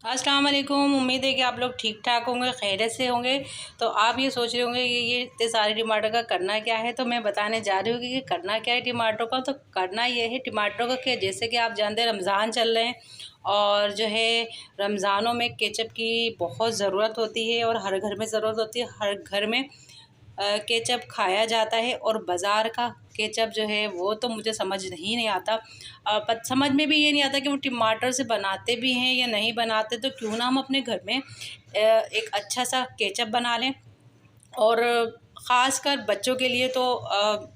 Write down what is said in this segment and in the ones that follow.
अस्सलाम वालेकुम। उम्मीद है कि आप लोग ठीक ठाक होंगे, खैरियत से होंगे। तो आप ये सोच रहे होंगे कि ये इतने सारे टमाटर का करना क्या है, तो मैं बताने जा रही हूँ कि करना क्या है टमाटरों का। तो करना ये है टमाटरों का कि जैसे कि आप जानते हैं रमज़ान चल रहे हैं और जो है रमज़ानों में केचप की बहुत ज़रूरत होती है और हर घर में ज़रूरत होती है। हर घर में केचप खाया जाता है और बाज़ार का केचप जो है वो तो मुझे समझ नहीं आता। समझ में भी ये नहीं आता कि वो टमाटर से बनाते भी हैं या नहीं बनाते। तो क्यों ना हम अपने घर में एक अच्छा सा केचप बना लें। और ख़ासकर बच्चों के लिए तो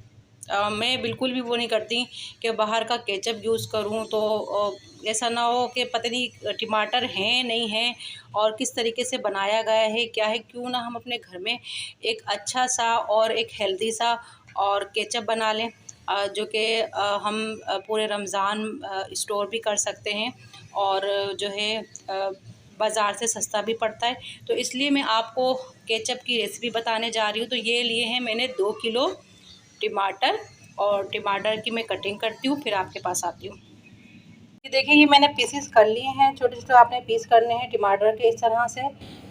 मैं बिल्कुल भी वो नहीं करती कि बाहर का केचप यूज़ करूँ। तो ऐसा ना हो कि पता नहीं टमाटर हैं नहीं हैं और किस तरीके से बनाया गया है क्या है। क्यों ना हम अपने घर में एक अच्छा सा और एक हेल्दी सा और केचप बना लें, जो कि हम पूरे रमज़ान स्टोर भी कर सकते हैं और जो है बाज़ार से सस्ता भी पड़ता है। तो इसलिए मैं आपको केचप की रेसिपी बताने जा रही हूँ। तो ये लिए हैं मैंने 2 किलो टमाटर और टमाटर की मैं कटिंग करती हूँ, फिर आपके पास आती हूँ। ये देखिए, ये मैंने पीसेस कर लिए हैं, छोटे-छोटे आपने पीस करने हैं टमाटर के इस तरह से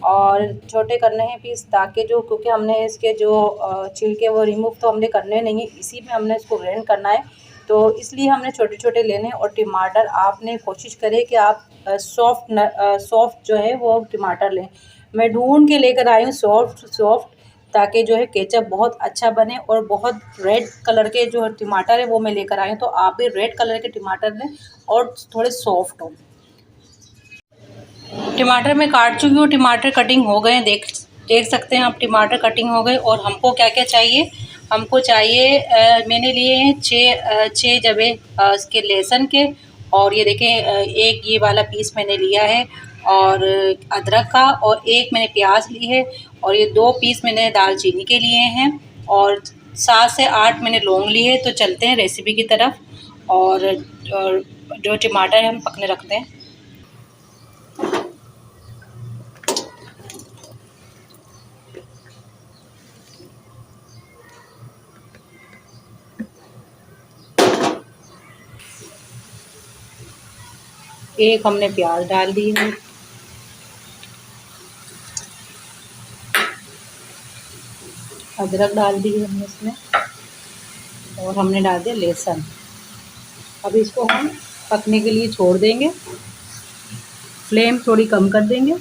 और छोटे करने हैं पीस, ताकि जो क्योंकि हमने इसके जो छिलके वो रिमूव तो हमने करने नहीं है, इसी में हमने इसको ग्राइंड करना है। तो इसलिए हमने छोटे-छोटे लेने हैं। और टमाटर आपने कोशिश करें कि आप सॉफ्ट जो है वो टमाटर लें। मैं ढूँढ के लेकर आई हूँ सॉफ्ट, ताकि जो है केचप बहुत अच्छा बने। और बहुत रेड कलर के जो टमाटर है वो मैं लेकर आई हूँ। तो आप भी रेड कलर के टमाटर लें और थोड़े सॉफ्ट हो। टमाटर मैं काट चुकी हूँ, टमाटर कटिंग हो गए हैं, देख देख सकते हैं आप टमाटर कटिंग हो गए। और हमको क्या क्या चाहिए, हमको चाहिए मैंने लिए हैं छः जबे इसके लहसुन के। और ये देखें एक ये वाला पीस मैंने लिया है और अदरक का, और एक मैंने प्याज ली है और ये 2 पीस मैंने दालचीनी के लिए हैं और 7 से 8 मैंने लौंग लिए। तो चलते हैं रेसिपी की तरफ और जो टमाटर है हम पकने रखते हैं। एक हमने प्याज डाल दी है, अदरक डाल दी है हमने इसमें, और हमने डाल दिया लहसुन। अब इसको हम पकने के लिए छोड़ देंगे, फ्लेम थोड़ी कम कर देंगे।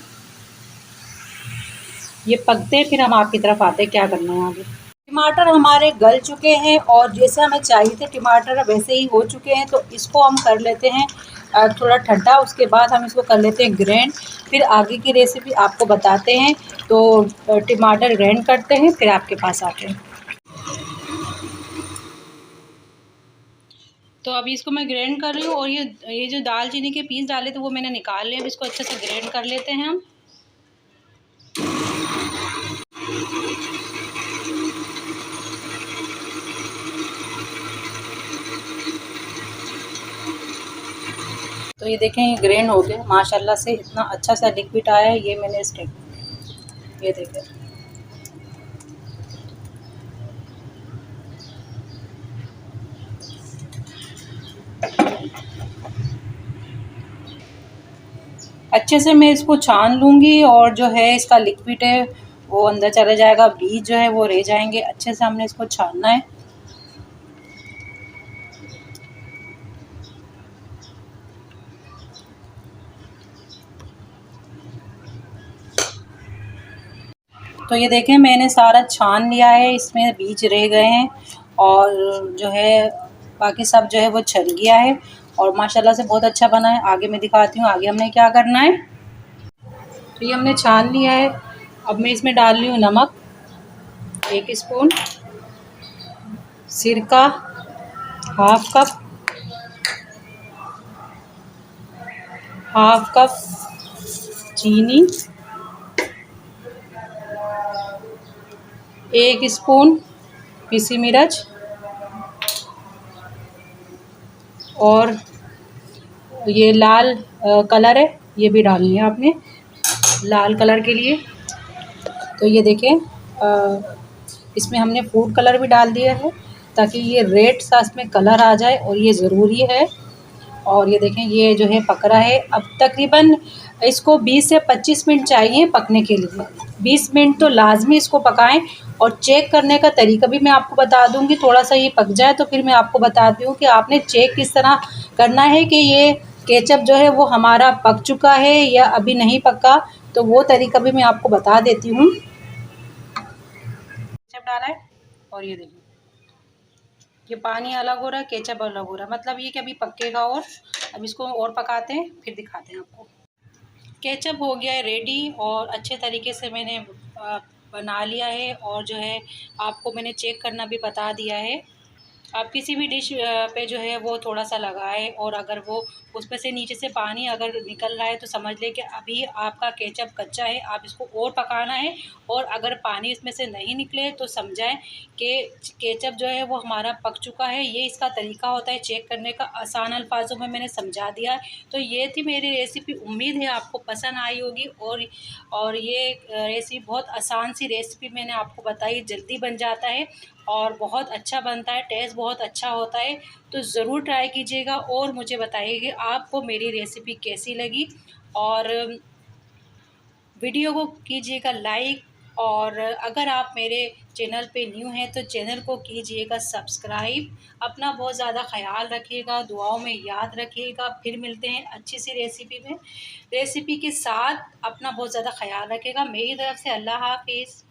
ये पकते फिर हम आपकी तरफ आते हैं क्या करना है आगे। टमाटर हमारे गल चुके हैं और जैसे हमें चाहिए थे टमाटर वैसे ही हो चुके हैं। तो इसको हम कर लेते हैं थोड़ा ठंडा, उसके बाद हम इसको कर लेते हैं ग्राइंड। फिर आगे की रेसिपी आपको बताते हैं। तो टमाटर ग्राइंड करते हैं, फिर आपके पास आते हैं। तो अभी इसको मैं ग्राइंड कर रही हूँ और ये जो दालचीनी के पीस डाले थे वो मैंने निकाल लिए। अब इसको अच्छे से ग्राइंड कर लेते हैं हम। तो ये देखें, ये ग्राइंड हो गया माशाल्लाह से, इतना अच्छा सा लिक्विड आया है। ये मैंने ये देखें, अच्छे से मैं इसको छान लूँगी और जो है इसका लिक्विड है वो अंदर चला जाएगा, बीज जो है वो रह जाएंगे। अच्छे से हमने इसको छानना है। तो ये देखें, मैंने सारा छान लिया है, इसमें बीज रह गए हैं और जो है बाकी सब जो है वो छन गया है और माशाल्लाह से बहुत अच्छा बना है। आगे मैं दिखाती हूँ आगे हमने क्या करना है। तो ये हमने छान लिया है। अब मैं इसमें डाल रही हूँ नमक 1 स्पून, सिरका हाफ कप, चीनी 1 स्पून, पिसी मिर्च, और ये लाल कलर है, ये भी डालनी है आपने लाल कलर के लिए। तो ये देखें, इसमें हमने फूड कलर भी डाल दिया है ताकि ये रेड सा इसमें कलर आ जाए, और ये ज़रूरी है। और ये देखें ये जो है पक रहा है। अब तकरीबन इसको 20 से 25 मिनट चाहिए पकने के लिए। 20 मिनट तो लाज़मी इसको पकाएं। और चेक करने का तरीका भी मैं आपको बता दूंगी। थोड़ा सा ये पक जाए तो फिर मैं आपको बताती हूँ कि आपने चेक किस तरह करना है कि ये केचप जो है वो हमारा पक चुका है या अभी नहीं पका। तो वो तरीका भी मैं आपको बता देती हूँ। केचप डाला है और ये देखिए ये पानी अलग हो रहा है, केचप अलग हो रहा है, मतलब ये कि अभी पकेगा। और अब इसको और पकाते हैं फिर दिखाते हैं आपको। केचप हो गया है रेडी और अच्छे तरीके से मैंने बना लिया है। और जो है आपको मैंने चेक करना भी बता दिया है। आप किसी भी डिश पे जो है वो थोड़ा-सा लगाएँ और अगर वो उसमें से नीचे से पानी अगर निकल रहा है तो समझ लें कि अभी आपका केचप कच्चा है, आप इसको और पकाना है। और अगर पानी इसमें से नहीं निकले तो समझाएँ कि केचप जो है वो हमारा पक चुका है। ये इसका तरीका होता है चेक करने का, आसान अल्फाज़ों में मैंने समझा दिया है। तो ये थी मेरी रेसिपी, उम्मीद है आपको पसंद आई होगी। और ये रेसिपी बहुत आसान सी रेसिपी मैंने आपको बताई, जल्दी बन जाता है और बहुत अच्छा बनता है, टेस्ट बहुत अच्छा होता है। तो ज़रूर ट्राई कीजिएगा और मुझे बताइए कि आपको मेरी रेसिपी कैसी लगी। और वीडियो को कीजिएगा लाइक। और अगर आप मेरे चैनल पे न्यू हैं तो चैनल को कीजिएगा सब्सक्राइब। अपना बहुत ज़्यादा ख़याल रखिएगा, दुआओं में याद रखिएगा। फिर मिलते हैं अच्छी सी रेसिपी में, रेसिपी के साथ। अपना बहुत ज़्यादा ख़याल रखिएगा। मेरी तरफ से अल्लाह हाफ़िज़।